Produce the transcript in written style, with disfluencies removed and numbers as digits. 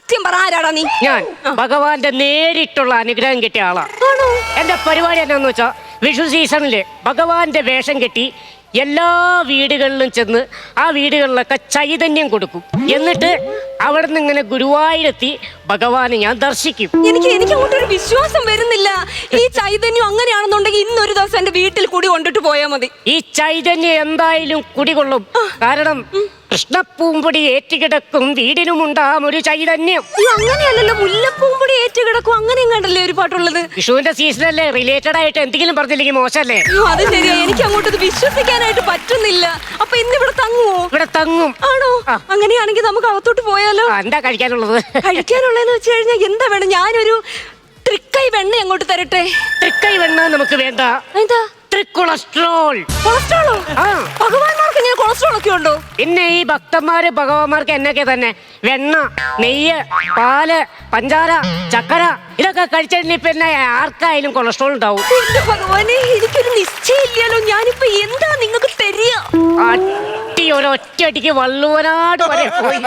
സത്യം പറ, ആരാടാ നീ? ഞാൻ ഭഗവാന്റെ നേരിട്ടുള്ള അനുഗ്രഹം കിട്ടിയ ആളാ. ആണോ? എന്റെ പരിപാടി എന്നാന്ന് വെച്ചാ വിഷു സീസണില് ഭഗവാന്റെ വേഷം കെട്ടി എല്ലാ വീടുകളിലും ചെന്ന് ആ വീടുകളിലൊക്കെ ചൈതന്യം കൊടുക്കും. എന്നിട്ട് അവിടെ നിന്ന് ഇങ്ങനെ ഗുരുവായൂരെത്തി ഭഗവാനെ ഞാൻ ദർശിക്കും. എനിക്ക് അങ്ങോട്ടൊരു വിശ്വാസം വരുന്നില്ല. ഈ ചൈതന്യം അങ്ങനെയാണെന്നുണ്ടെങ്കിൽ ഇന്നൊരു ദിവസം എന്റെ വീട്ടിൽ കൂടി കൊണ്ടിട്ട് പോയാൽ മതി. ഈ ചൈതന്യം എന്തായാലും കുടികൊള്ളും. കാരണം കൃഷ്ണപ്പൂമ്പൊടി ഏറ്റുകിടക്കും വീടിനുമുണ്ടാം ഒരു ചൈതന്യം. അങ്ങനെയല്ലല്ലോ, മുല്ലപ്പൂമ്പൊടി ഏറ്റുകിടക്കും അങ്ങനെയും കണ്ടല്ലേ ഒരു പാട്ടുള്ളത്. വിഷുവിന്റെ സീസണല്ലേ, റിലേറ്റഡ് ആയിട്ട് എന്തെങ്കിലും പറഞ്ഞില്ലെങ്കിൽ മോശമല്ലേ? അത് ശരിയാ, എനിക്ക് അങ്ങോട്ട് വിശ്വസിക്കാനായിട്ട് പറ്റുന്നില്ല. അപ്പൊ ഇന്ന് ഇവിടെ തങ്ങുവോ? ഇവിടെ തങ്ങും. ആണോ? അങ്ങനെയാണെങ്കിൽ നമുക്ക് അകത്തോട്ട് പോയാലോ? എന്താ കഴിക്കാനുള്ളത്? കഴിക്കാനുള്ളതെന്ന് വെച്ച് കഴിഞ്ഞാൽ എന്താ വേണം? ഞാനൊരു തൃക്കൈ വെണ്ണ അങ്ങോട്ട് തരട്ടെ. തൃക്കൈ വെണ്ണ നമുക്ക് വേണ്ട. എന്താ? കൊളസ്ട്രോൾ. കൊളസ്ട്രോളോ? ഭഗവാന്മാർക്ക് ഇങ്ങനെ കൊളസ്ട്രോൾ ഒക്കെ ഉണ്ടോ? പിന്നെ ഈ ഭക്തന്മാര് ഭഗവാന്മാർക്ക് എന്നൊക്കെ തന്നെ വെണ്ണ, നെയ്യ്, പാല്, പഞ്ചാര, ചക്കര ഇതൊക്കെ കഴിച്ചിട്ടുണ്ടെങ്കിൽ പിന്നെ ആർക്കായാലും കൊളസ്ട്രോൾ ഉണ്ടാവും. എന്റെ ഭഗവാനെ, എനിക്കൊരു നിശ്ചയില്ലല്ലോ. ഞാനിപ്പോ എന്താ നിങ്ങൾക്ക് തരിക? അട്ടി ഒരൊറ്റയടിക്ക് വള്ളുവനാട് വരെ പോയി